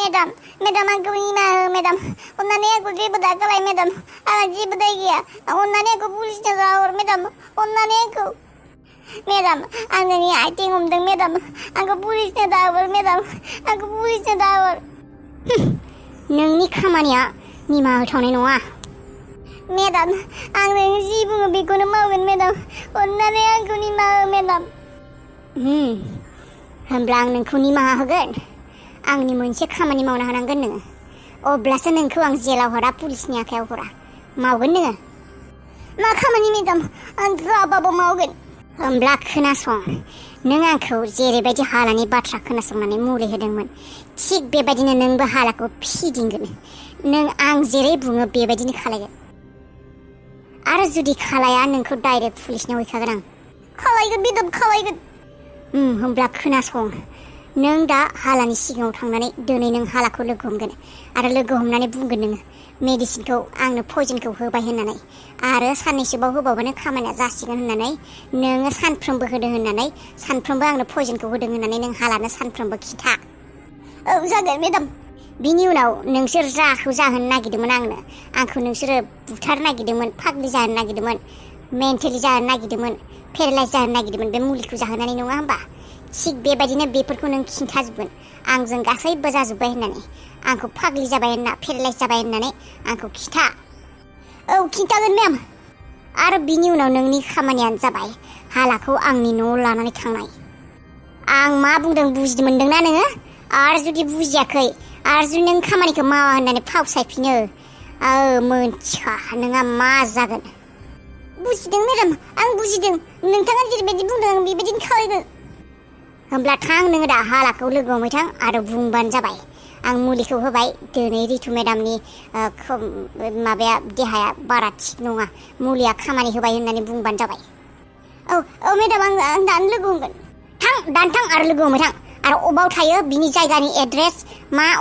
Madam आंखौ निमाहा हो मेडाम अन्नानै आंखौ जेबो दा खालाय मेडाम आंहा जेबो दाय गैया अन्नानै आंखौ पुलिसनो जाहर मेडाम अन्नानै आंखौ मेडाम आं नोंनि आथिं हमदों मेडाम आंखौ पुलिसनो दाहर मेडाम आंखौ पुलिसनो दाहर नोंनि खामानिया निमाहा होथावनाय नङा मेडाम आं नों जि बुङो बेखौनो मावगोन मेडाम अन्नानै आंखौ निमाहा हो मेडाम होमब्ला आं नोंखौ निमाहा होगोन आंनि मोनसे खामानि मावनो हानांगोन नोङो अब्लासो नोंखौ आं जेलाव हरा पुलिसनि आखायाव हरा मावगोन नोङो मा खामानि मेडाम आं जाबाबो मावगोन होमब्ला खोनासं नों आंखौ जेरैबायदि हालानि बाथ्रा खोनासंनानै मुलि होदोंमोन थिग बेबायदिनो नोंबो हालाखौ फिदिंगोन नों आं जेरै बुङो बेबायदिनो खालायगोन आरो जुदि खालाया नोंखौ डाइरेक्ट पुलिसनाव हैखागोन आं खालायगोन मेडाम खालायगोन होमब्ला खोनासं नों दा हालानि सिगाङाव थांनानै दिनै नों हालाखौ लोगो हमगोन आरो लोगो हमनानै बुंगोन नोङो मेडिसिनखौ आंनो पयजनखौ होबाय होननानै आरो साननैसोबाव होबावबानो खामानिया जासिगोन होननानै नोङो सानफ्रोमबो होदों होननानै सानफ्रोमबो आंनो पयजनखौ होदों होननानै नों हालानो सानफ्रोमबो खिथा औ जागोन मेडाम बिनि उनाव नोंसोर जाखौ जाहोनो नागिरदोंमोन आंखौ नोंसोरो बुथारनो नागिरदोंमोन फाग्लि जाहोनो नागिरदोंमोन मेन्टेलि जाहोनो नागिरदोंमोन पेरालाइज जाहोनो नागिरदोंमोन बे मुलिखौ जाहोनानै नङा होमबा थिग बेबायदिनो बेफोरखौ नों खिन्थाजोबगोन आंजों गासैबो जाजोब्बाय होननानै आंखौ फाग्लि जाबाय होनना पेरालाइज जाबाय होननानै आंखौ खिथा औ खिन्थागोन मेम आरो बिनि उनाव नोंनि खामानियानो जाबाय हालाखौ आंनि न'आव लानानै थांनाय आं मा बुंदों बुजि मोनदोंना नोङो आरो जुदि बुजियाखै आरो जुदि नों खामानिखौ मावा होननानै फावसायफिनो मोनथिखा नोंहा मा जागोन बुजिदों मेडाम आं बुजिदों नोंथाङा जेरैबायदि बुंदों आं बेबायदिनो खालायगोन होमब्ला थां नोङो दा हालाखौ लोगो हमहैथां आरो बुंबानो जाबाय आं मुलिखौ होबाय दिनै रितु मेडामनि माबाया देहाया बारा थिग नङा मुलिया खामानि होबाय होननानै बुंबानो जाबाय औ मेडाम आं दानो लोगो हमगोन दानो थां आरो लोगो हमहैथां आरो अबाव थायो बिनि जायगानि एड्रेस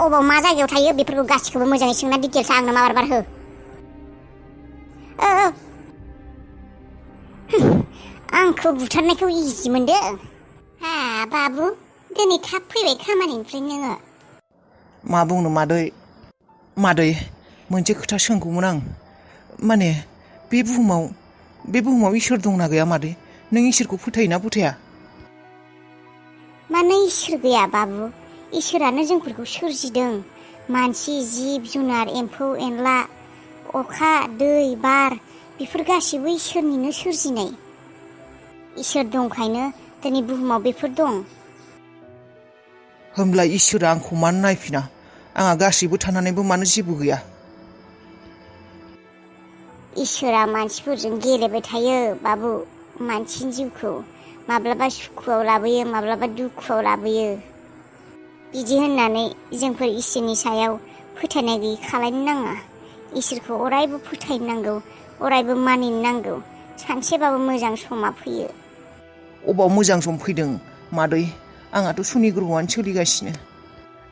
अबाव मा जायगायाव थायो बेफोरखौ गासिखौबो मोजाङै सोंना डिटेल्स आंनो माबार हो आंखौ बुथारनायखौ इजि मोनदों बाबु दिनै थाब फैबाय खामानिनिफ्राय नोङो मा बुंनो मादै मोनसे खोथा सोंगौमोन आं माने बे बुहुमाव इसोर दंना गैया मादै नों इसोरखौ फोथायोना फोथाया माने इसोर गैया बाबु इसोरानो जोंफोरखौ सोरजिदों मानसि जिब जुनार एम्फौ एनला अखा दै बार बेफोर गासिबो इसोरनिनो सोरजिनाय इसोर दंखायनो दिनै बुहुमाव बेफोर दं होमब्ला इसोरा आंखौ मानो नायफिना आंहा गासैबो थानानैबो मानो जेबो गैया इसोरा मानसिफोरजों गेलेबाय थायो बाबु मानसिनि जिउखौ माब्लाबा सुखुआव लाबोयो माब्लाबा दुखुआव लाबोयो बिदि होननानै जोंफोर इसोरनि सायाव फोथायनाय गैयि खालायनो नाङा इसोरखौ अरायबो फोथायनो नांगौ अरायबो मानिनो नांगौ सानसेबाबो मोजां समा फैयो अबाव मोजां सम फैदों मादै आंहाथ' सुनि ग्रह'आनो सोलिगासिनो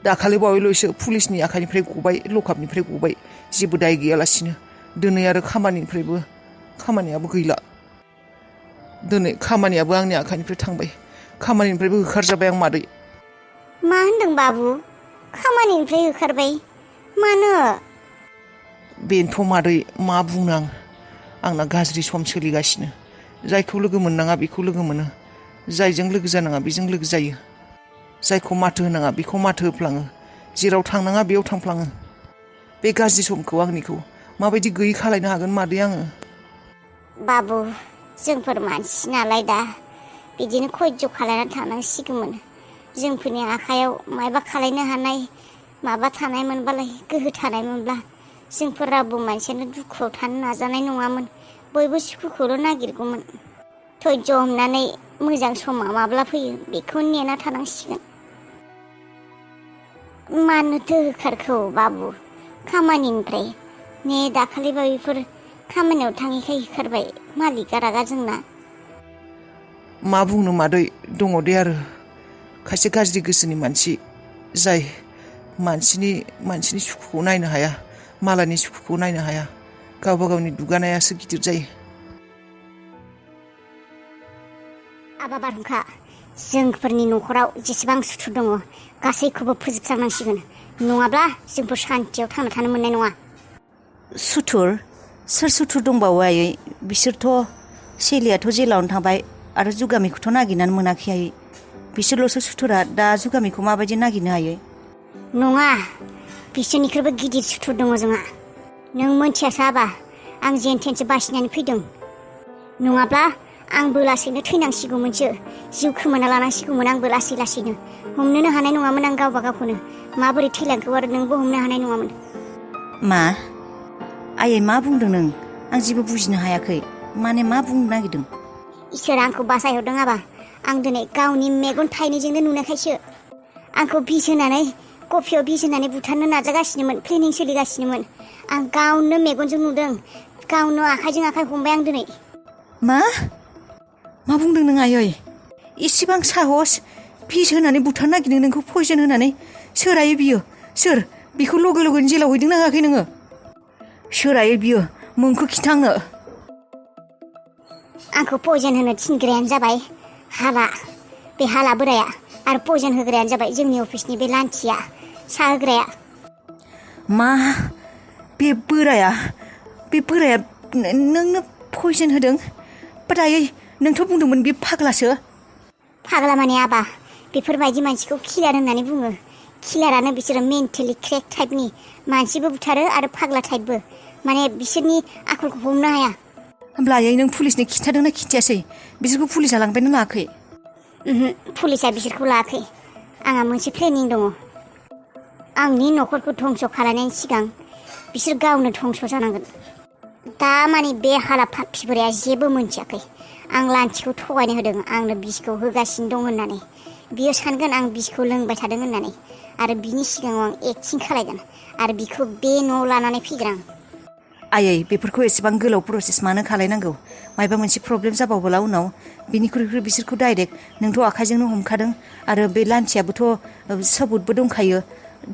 दाखालि बावैल'सो पुलिसनि आखाइनिफ्राय गबाय लकआपनिफ्राय गबाय जेबो दाय गैयालासिनो दिनै आरो खामानियाबो गैला दिनै खामानियाबो आंनि आखाइनिफ्राय थांबाय खामानिनिफ्रायबो होखारजाबाय आं मादै मा होनदों बाबु खामानिनिफ्राय होखारबाय मानो बेनोथ' मादै मा बुंनो आंना गाज्रि सम सोलिगासिनो जायखौ लोगो मोननाङा बेखौ लोगो मोनो जायजों लोगो जानाङा बेजों लोगो जायो जायखौ माथो होनाङा बेखौ माथो होफ्लाङो जेराव थांनाङा बेयाव थांफ्लाङो बे गाज्रि समखौ आंनिखौ माबायदि गैयै खालायनो हागोन मादै आङो बाबु जोंफोर मानसि नालाय दा बिदिनो खयज' खालायनानै थानांसिगौमोन जोंफोरनि आखायाव मायबा खालायनो हानाय माबा थानाय मोनबालाय गोहो थानाय मोनब्ला जोंफोर रावबो मानसियानो दुखुआव थानो नाजानाय नङामोन बयबो सुखुखौल' नागिरगौमोन धैर्य हमनानै मोजां समा माब्ला फैयो बेखौ नेना थानांसिगोन मानोथो होखारखौ बाबु खामानिनिफ्राय ने दाखालिबा बेफोर खामानियाव थाङैखाय होखारबाय मालिका रागा जोंना मा बुंनो मादै दङ दे आरो खायसे गाज्रि गोसोनि मानसि जाय मानसिनि सुखुखौ नायनो हाया मालायनि सुखुखौ नायनो हाया गावबा गावनि दुगानायासो गिदिर जायो आबा बारहुंखा जोंफोरनि न'खराव जेसेबां सुथुर दङ गासैखौबो फोजोबस्रांनांसिगोन नङाब्ला जोंफोर सान्थियाव थांना थानो मोननाय नङा। सुथुर? सोर सुथुर दंबावो आयै? बिसोरथ' सेलियाथ' जेलावनो थांबाय आरो जुगामिखौथ' नागिरनानै मोनाखै आयै। बिसोरल'सो सुथुरा। दा जुगामिखौ माबायदि नागिरनो हायो? नङा, बिसोरनिख्रुइबो गिदिर सुथुर दङ जोंहा। नों मोनथियासाबा आं जेन थेनसो बासिनानै फैदों। नङाब्ला आंबो लासैनो थैनांसिगौमोनसो, जिउ खोमाना लानांसिगौमोन आंबो लासै लासैनो। हमनोनो हानाय नङामोन आं गावबा गावखौनो। माबोरै थैलांखौ आरो नोंबो हमनो हानाय नङामोन। मा? आयै मा बुंदों नों? आं जेबो बुजिनो हायाखै। माने मा बुंनो नागिरदों? इसोरा आंखौ बासायहरदों आबा। आं दिनै गावनि मेगन थाइनैजोंनो नुनायखायसो। आंखौ बिस होनानै कफियाव बिस होनानै बुथारनो नाजागासिनोमोन, प्लेनिं सोलिगासिनोमोन। आं गावनो मेगनजों नुदों, गावनो आखाइजों आखाइ हमबाय आं दिनै। मा? मा बुंदों नों आयै? इसेबां साहस? बिस होनानै बुथारनो नागिरदों नोंखौ, पयजन होनानै? सोर आयै बियो? सोर? बिखौ लगे लगेनो जेलाव हैदोंना होआखै नोङो? सोर आयै बियो? मुंखौ खिथा आंनो। आंखौ पयजन होनो थिनग्रायानो जाबाय हाला, बे हाला बोराया। आरो पयजन होग्रायानो जाबाय जोंनि अफिसनि बे लान्थिया, साहा होग्राया। मा? बे बोराया नोंनो पयजन होदों? बाट आयै, नोंथ' बुंदोंमोन बे फाग्लासो। फाग्ला माने आबा, बेफोरबायदि मानसिखौ किलार होननानै बुङो। किलारानो बिसोरो मेन्टेलि क्रेक टाइपनि। मानसिबो बुथारो आरो फाग्ला टाइपबो। माने बिसोरनि आखलखौ हमनो हाया। होमब्ला आयै नों पुलिसनो खिन्थादोंना खिन्थायासै? बिसोरखौ पुलिसा लांबायना लाङाखै? पुलिसा बिसोरखौ लायाखै। आंहा मोनसे प्लेनिं दङ। आंनि न'खरखौ धंस' खालामनायनि सिगां बिसोर गावनो धंस' जानांगोन। दा माने बे हाला पापि बोराया जेबो मोनथियाखै आं लान्थिखौ थगायनो होदों, आंनो बिसखौ होगासिनो दं होननानै। बियो सानगोन आं बिसखौ लोंबाय थादों होननानै, आरो बिनि सिगाङाव आं एक्टिं खालायगोन आरो बिखौ बे न'आव लानानै फैगोन आं। आयै, बेफोरखौ एसेबां गोलाव प्रसेस मानो खालायनांगौ? मायबा मोनसे प्रब्लेम जाबावबोला उनाव? बिनिख्रुइ बिसोरखौ डाइरेक्ट नोंथ' आखाइजोंनो हमखादों आरो बे लान्थियाबोथ' सबुतबो दंखायो।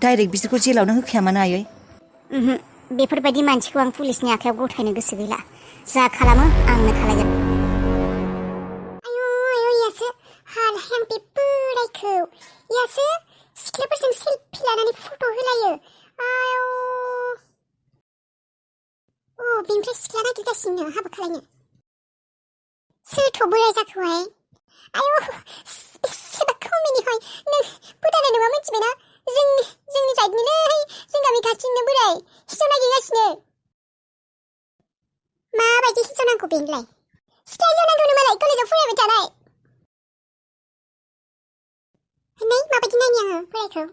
डाइरेक्ट बिसोरखौ जेलावनो होखाया मानो आयै? बेफोरबायदि मानसिखौ आं पुलिसनि आखायाव गथायनो गोसो गैला। जा खालामो आंनो खालायगोन। आयौ यासो हालहां बे बोरायखौ। यासो सिख्लाफोरजों सेल्फि लानानै फट' होलायो। आयौ। बेनिफ्राय सिख्ला नागिरगासिनो हाबा खालायनो। सोरथ' बोराय जाखोहाय? आयौ बेसेबा कमेडिहाय। नों फोथायनाय नङा, मिथिबायना? जोंनि साइडनिनो, जों गामि खाथिनिनो बोराय हिनजाव नागिरगासिनो। माबायदि हिनजाव नांगौ बेनोलाय? सिख्ला हिनजाव नांगौनो मालाय, कलेजाव फरायबाय थानाय। नै माबायदि नायनि आङो बोरायखौ?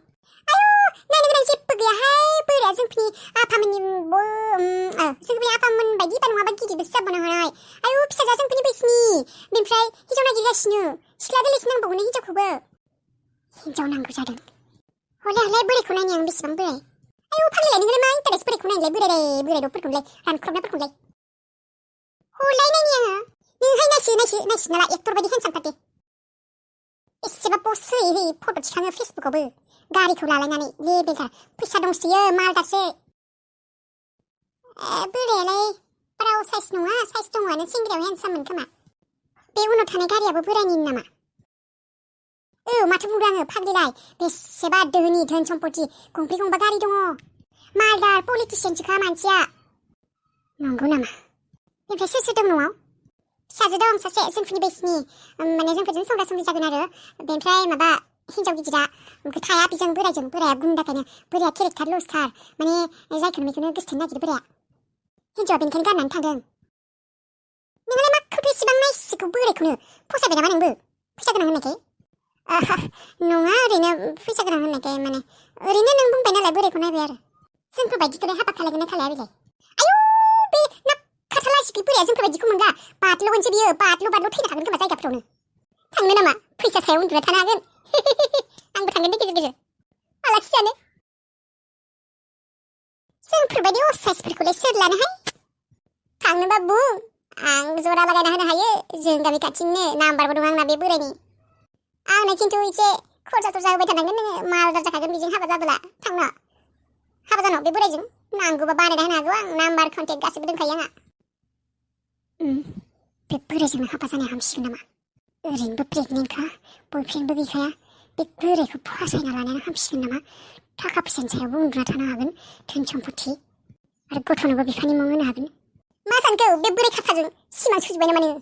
आयौ नायनो गोनां जेबो गैयाहाय। बोराया जोंफोरनि आफामोन बायदिबा नङाबा गिदिरबोसो जाबावनो हानाय। आयौ फिसाजोआ जोंफोरनि बैसोनि। बेनिफ्राय हिनजाव नागिरगासिनो। सिख्ला दोलोसो नांबावगौनो हिनजावखौबो। हिनजाव नांगौ जादों। हले बोरायखौ नायनि आं बेसेबां बोराय। आयौ फाग्लाया नोंलाय मा इन्टारेस्ट बोरायखौ नायनोलाय? बोराय द'फोरखौलाय, रानख्रबनायफोरखौलाय। हलाय नायनि आङो। नोंहाय नायसि नाला एक्टर बायदि हेन्डसाम पार्टी। एसेबा पस्ट होयै फट' थिखाङो फेसबुकआवबो। गारिखौ लालायनानै लेबेलथार। फैसा दंसोयो, मालदारसो। बोरायालाय बारा साइज नङा, साइज दङआनो, सेंग्रायाव हेन्डसाममोन खोमा। बे उनाव थानाय गारियाबो बोरायनि नामा? माथो बुंदों आङो फाग्लिलाय। बेसेबा धोनि, धोन सम्पति, गंब्रै गंबा गारि दङ। मालदार पलिटिसियानसोखा मानसिया। नंगौ नामा? बेनिफ्राय सोर दं न'आव? फिसाजो दं सासे जोंफोरनि बैसोनि, माने जोंफोरजों संग्रा संग्रि जागोन आरो। बेनिफ्राय माबा हिनजाव गिदिरा थाया बिजों बोरायजों। बोराया गुन्दाखायनो, बोराया केरेक्टार लसथार, माने जायखौनो बेखौनो गोसोथोनो नागिरो बोराया। हिनजावा बेनिखायनो गारनानै थांदों। नोंहालाय मा खोथो इसेबां नायसिखौ बोरायखौनो? फसायबाय नामा नोंबो? फैसा गोनां होननायखाय? नङा, ओरैनो फैसा गोनां होननायखाय, माने ओरैनो नों बुंबाय नालाय बोरायखौ नायबाय आरो। जोंफोरबायदिखौलाय हाबा खालायगोन ना खालाया बेलाय? आयौ बे नाखाथालासिखै बोराया जोंफोरबायदिखौ मोनला। बादल'गोनसो बियो, बादल' थैनो थागोन खोमा जायगाफ्रावनो। थांनो नामा? फैसा सायाव उन्दुना थानो हागोन। आंबो थांगोन दे गेजेर गेजेर आलासि जानो। जोंफोरबायदि असाइसफोरखौलाय सोर लानोहाय? थांनोबा बुं, आं जरा लागायना होनो हायो। जों गामि खाथिनिनो, नाम्बारबो दं आंना बे बोरायनि। आंनो खिन्थु एसे खरसा थरसा होबाय थानांगोन नोङो। मालदार जाखागोन बेजों हाबा जाबोला। थांनो हाबा जानो बे बोरायजों नांगौबा बानायना होनो हागौ आं। नाम्बार कन्टेक्ट गासिबो दंखायो आंहा। बे बोरायजोंनो हाबा जानाया हामसिगोन नामा? ओरैनोबो प्रेगनेन्टखा, बयफ्रेन्डबो गैखाया। बे बोरायखौ फसायना लानायानो हामसिगोन नामा? थाखा फैसानि सायावबो उन्दुना थानो हागोन, धोन सम्पति आरो गथ'नोबो बिफानि मुं होनो हागोन। मा सानखो बे बोराय खाफाजों सिमां सुजुबाय नामा नोङो?